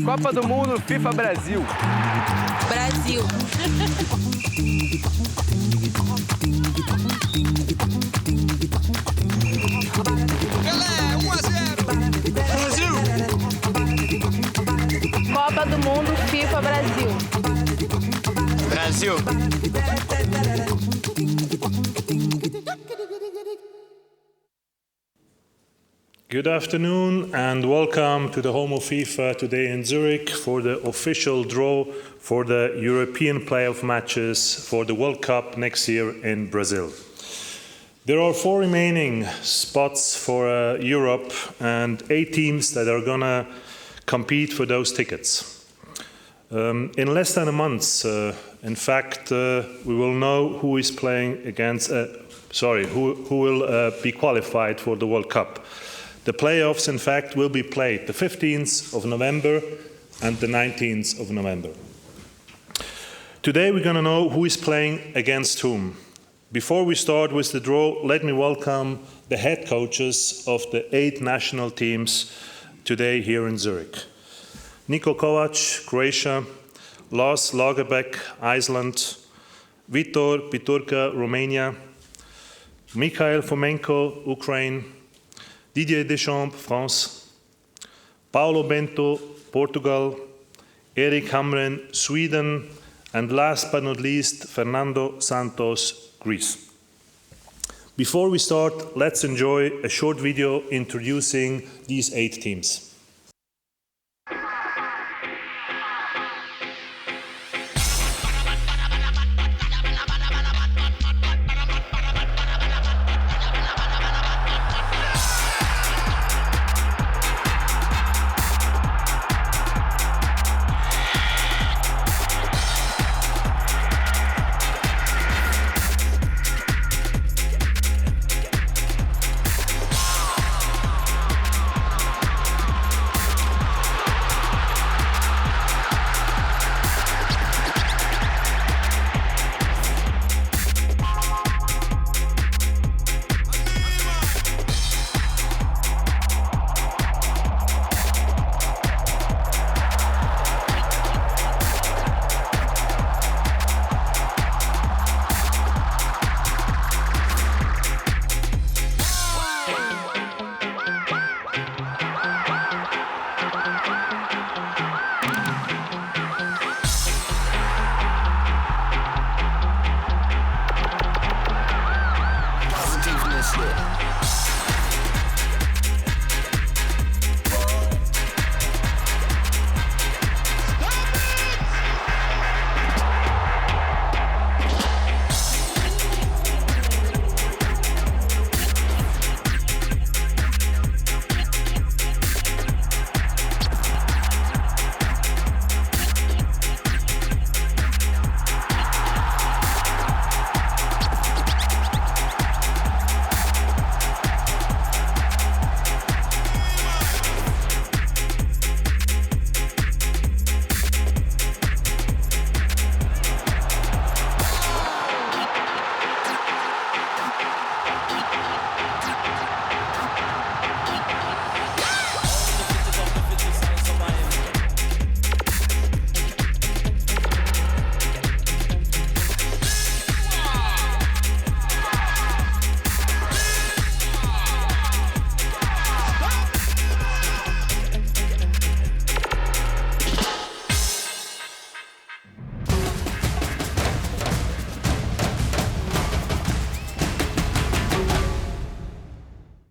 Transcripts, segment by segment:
Copa do Mundo FIFA Brasil. Brasil. Pelé, 1-0. Brasil. Copa do Mundo FIFA Brasil. Brasil. Good afternoon and welcome to the Home of FIFA today in Zurich for the official draw for the European playoff matches for the World Cup next year in Brazil. There are 4 remaining spots for Europe and 8 teams that are going to compete for those tickets. In less than a month, in fact, we will know who is playing against, who will be qualified for the World Cup. The playoffs, in fact, will be played the 15th of November and the 19th of November. Today we're going to know who is playing against whom. Before we start with the draw, let me welcome the head coaches of the 8 national teams today here in Zurich. Niko Kovac, Croatia, Lars Lagerbeck, Iceland, Vitor Piturka, Romania, Mikhail Fomenko, Ukraine, Didier Deschamps, France, Paulo Bento, Portugal, Eric Hamren, Sweden, and last but not least, Fernando Santos, Greece. Before we start, let's enjoy a short video introducing these 8 teams.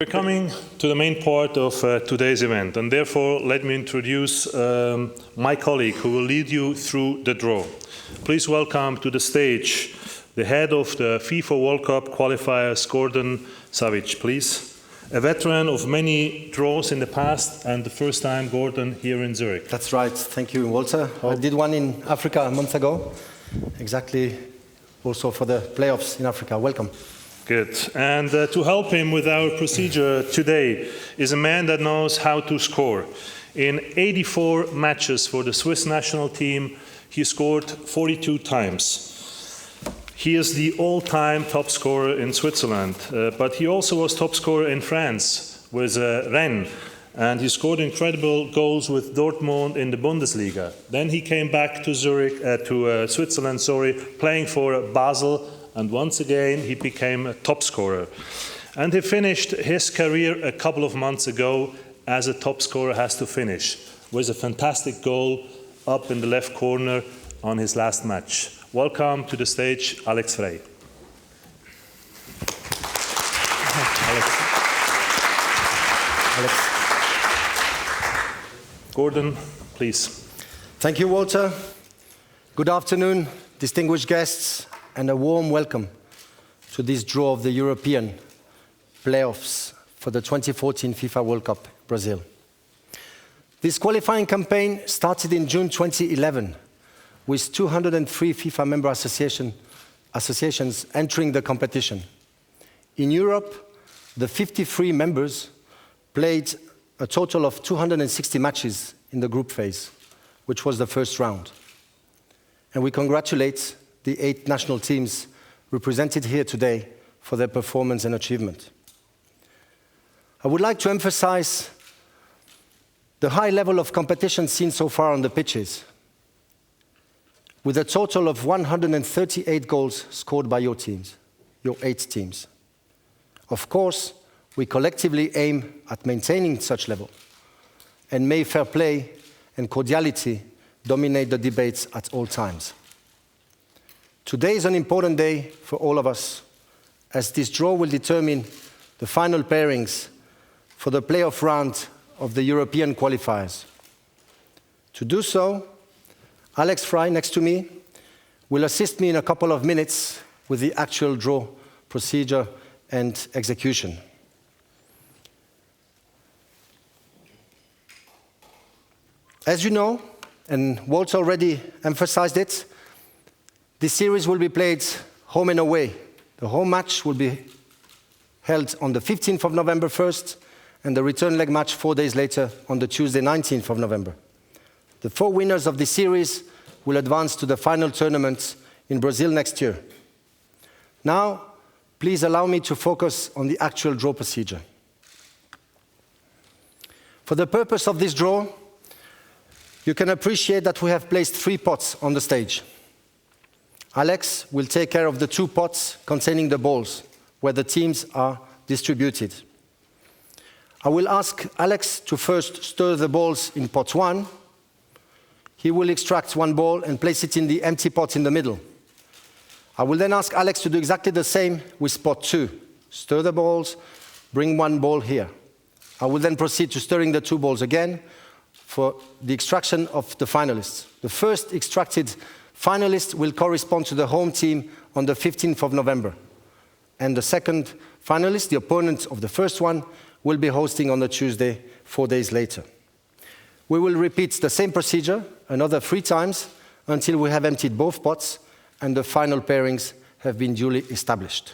We're coming to the main part of today's event, and therefore let me introduce my colleague who will lead you through the draw. Please welcome to the stage the head of the FIFA World Cup qualifiers, Gordon Savic, please. A veteran of many draws in the past, and the first time, Gordon, here in Zurich. That's right. Thank you, Walter. I did one in Africa a month ago, exactly also for the playoffs in Africa. Welcome. Good. And to help him with our procedure today is a man that knows how to score. In 84 matches for the Swiss national team, he scored 42 times. He is the all-time top scorer in Switzerland, but he also was top scorer in France with Rennes, and he scored incredible goals with Dortmund in the Bundesliga. Then he came back to Switzerland, playing for Basel, and once again he became a top scorer. And he finished his career a couple of months ago as a top scorer has to finish, with a fantastic goal up in the left corner on his last match. Welcome to the stage, Alex Frey. Alex. Gordon, please. Thank you, Walter. Good afternoon, distinguished guests, and a warm welcome to this draw of the European playoffs for the 2014 FIFA World Cup Brazil. This qualifying campaign started in June 2011 with 203 FIFA member associations entering the competition. In Europe, the 53 members played a total of 260 matches in the group phase, which was the first round. And we congratulate the 8 national teams represented here today for their performance and achievement. I would like to emphasize the high level of competition seen so far on the pitches, with a total of 138 goals scored by your teams, your 8 teams. Of course, we collectively aim at maintaining such level, and may fair play and cordiality dominate the debates at all times. Today is an important day for all of us, as this draw will determine the final pairings for the playoff round of the European qualifiers. To do so, Alex Frey, next to me, will assist me in a couple of minutes with the actual draw procedure and execution. As you know, and Walter already emphasized it, this series will be played home and away. The home match will be held on the 15th of November first, and the return leg match 4 days later on the Tuesday 19th of November. The 4 winners of this series will advance to the final tournament in Brazil next year. Now, please allow me to focus on the actual draw procedure. For the purpose of this draw, you can appreciate that we have placed 3 pots on the stage. Alex will take care of the 2 pots containing the balls, where the teams are distributed. I will ask Alex to first stir the balls in pot 1. He will extract 1 ball and place it in the empty pot in the middle. I will then ask Alex to do exactly the same with pot 2. Stir the balls, bring 1 ball here. I will then proceed to stirring the 2 balls again for the extraction of the finalists. The first extracted finalist will correspond to the home team on the 15th of November. And the second finalist, the opponent of the first one, will be hosting on the Tuesday, 4 days later. We will repeat the same procedure another 3 times until we have emptied both pots and the final pairings have been duly established.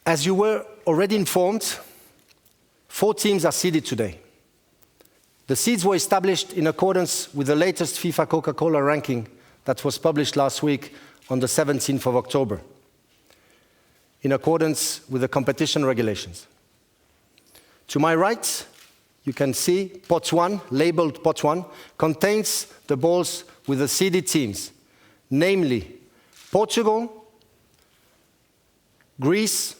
As you were already informed, 4 teams are seeded today. The seeds were established in accordance with the latest FIFA Coca-Cola ranking that was published last week on the 17th of October, in accordance with the competition regulations. To my right, you can see pot 1, labeled pot 1, contains the balls with the seeded teams, namely Portugal, Greece,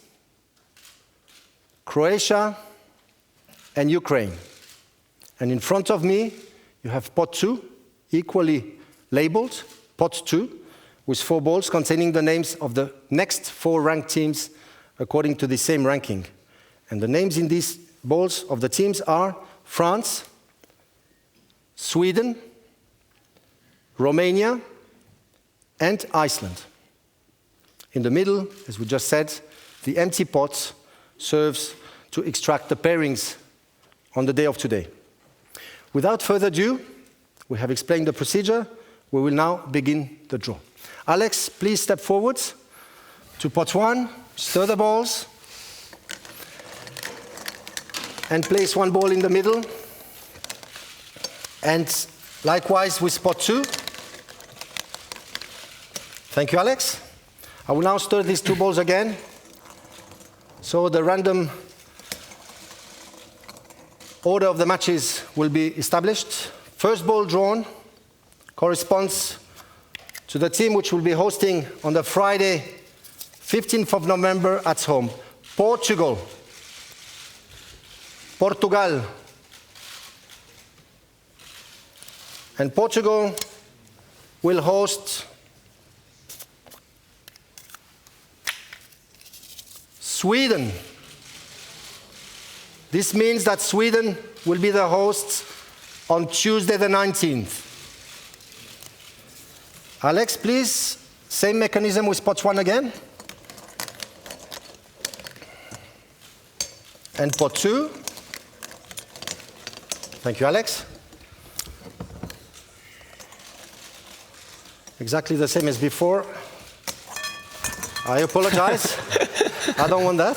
Croatia, and Ukraine. And in front of me, you have pot 2, equally labeled, pot 2, with 4 balls containing the names of the next 4 ranked teams according to the same ranking. And the names in these balls of the teams are France, Sweden, Romania, and Iceland. In the middle, as we just said, the empty pot serves to extract the pairings on the day of today. Without further ado, we have explained the procedure. We will now begin the draw. Alex, please step forward to pot 1, stir the balls, and place 1 ball in the middle. And likewise with pot 2, Thank you, Alex. I will now stir these two balls again. So the random order of the matches will be established. First ball drawn corresponds to the team which will be hosting on the Friday, 15th of November at home. Portugal. Portugal. And Portugal will host Sweden. This means that Sweden will be the hosts on Tuesday the 19th. Alex, please, same mechanism with pot 1 again. And pot 2. Thank you, Alex. Exactly the same as before. I apologize. I don't want that.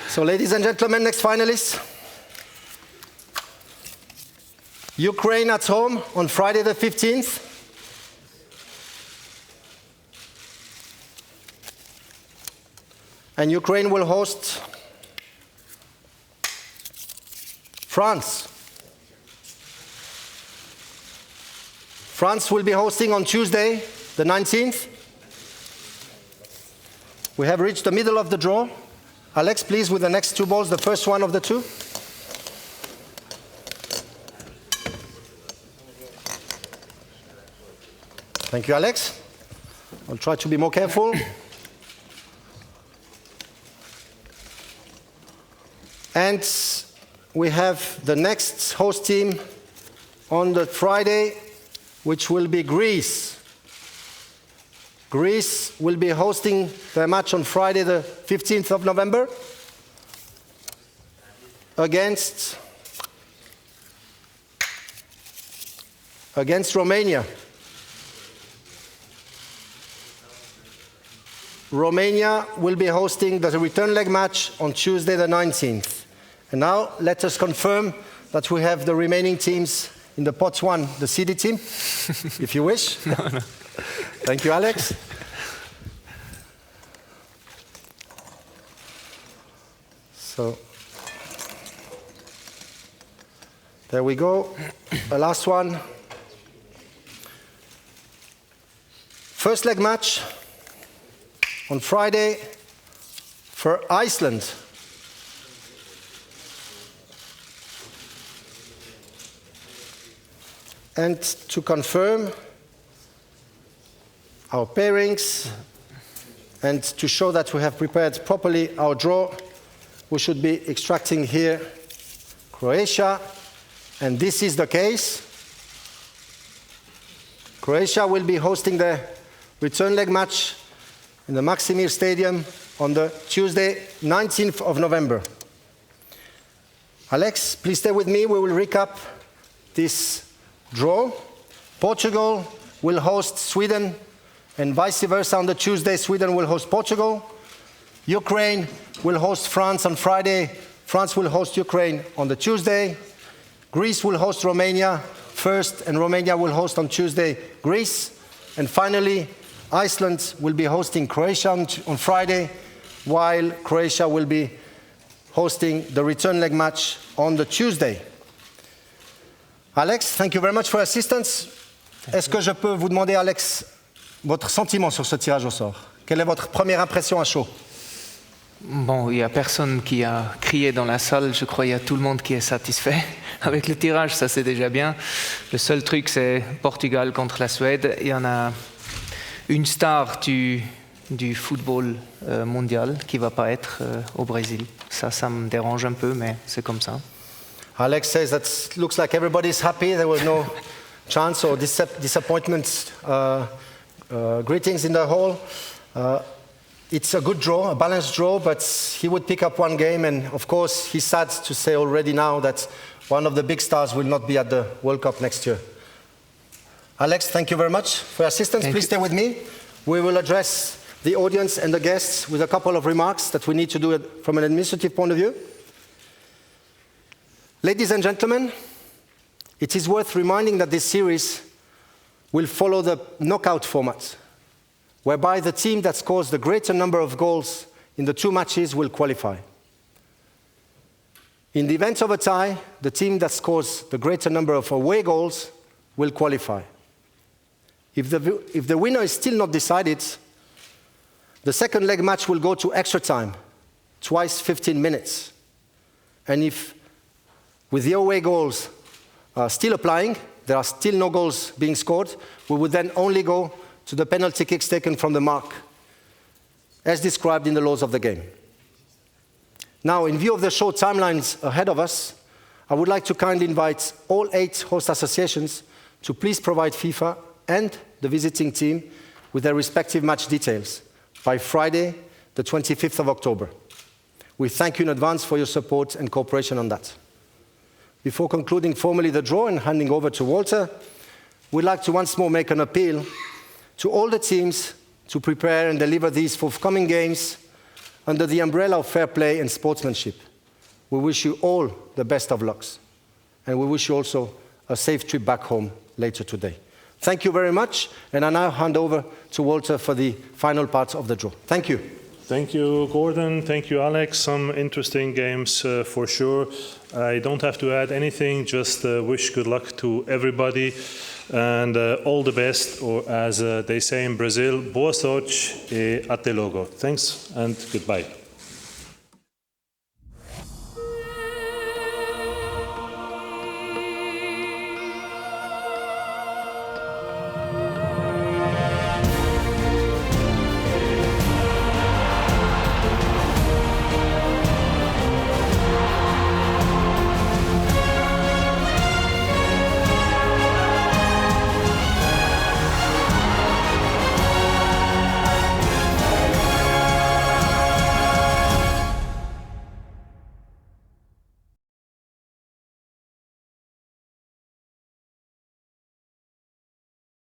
So, ladies and gentlemen, next finalists. Ukraine at home on Friday the 15th. And Ukraine will host France. France will be hosting on Tuesday, the 19th. We have reached the middle of the draw. Alex, please, with the next two balls, the first one of the two. Thank you, Alex. I'll try to be more careful. And we have the next host team on the Friday, which will be Greece. Greece will be hosting their match on Friday, the 15th of November, against Romania. Romania will be hosting the return leg match on Tuesday, the 19th. And now let us confirm that we have the remaining teams in the pot 1, the seeded team, if you wish. No. Thank you, Alex. So, there we go. The last one. First leg match on Friday for Iceland. And to confirm our pairings and to show that we have prepared properly our draw, we should be extracting here Croatia, and this is the case. Croatia will be hosting the return leg match in the Maksimir Stadium on the Tuesday, 19th of November. Alex, please stay with me. We will recap this draw. Portugal will host Sweden, and vice versa on the Tuesday, Sweden will host Portugal. Ukraine will host France on Friday. France will host Ukraine on the Tuesday. Greece will host Romania first, and Romania will host on Tuesday Greece. And finally, Iceland will be hosting Croatia on Friday, while Croatia will be hosting the return leg match on the Tuesday. Alex, thank you very much for your assistance. Est-ce que je peux vous demander, Alex, votre sentiment sur ce tirage au sort? Quelle est votre première impression à chaud? Bon, il n'y a personne qui a crié dans la salle. Je crois qu'il y a tout le monde qui est satisfait. Avec le tirage, ça c'est déjà bien. Le seul truc, c'est Portugal contre la Suède. Il y en a une star du football mondial qui ne va pas être au Brésil. Ça me dérange un peu, mais c'est comme ça. Alex says that it looks like everybody is happy. There was no chance or disappointment. Greetings in the hall. It's a good draw, a balanced draw, but he would pick up one game, and of course he's sad to say already now that one of the big stars will not be at the World Cup next year. Alex, thank you very much for your assistance. Please stay with me. We will address the audience and the guests with a couple of remarks that we need to do it from an administrative point of view. Ladies and gentlemen, it is worth reminding that this series will follow the knockout format. whereby the team that scores the greater number of goals in the 2 matches will qualify. In the event of a tie, the team that scores the greater number of away goals will qualify. If the winner is still not decided, the second leg match will go to extra time, twice 15 minutes. And if, with the away goals still applying, there are still no goals being scored, we would then only go to the penalty kicks taken from the mark, as described in the laws of the game. Now, in view of the short timelines ahead of us, I would like to kindly invite all 8 host associations to please provide FIFA and the visiting team with their respective match details by Friday, the 25th of October. We thank you in advance for your support and cooperation on that. Before concluding formally the draw and handing over to Walter, we'd like to once more make an appeal to all the teams to prepare and deliver these forthcoming games under the umbrella of fair play and sportsmanship. We wish you all the best of lucks, and we wish you also a safe trip back home later today. Thank you very much, and I now hand over to Walter for the final part of the draw. Thank you. Thank you, Gordon. Thank you, Alex. Some interesting games for sure. I don't have to add anything, just wish good luck to everybody and all the best, or as they say in Brazil, boa sorte e até logo. Thanks and goodbye.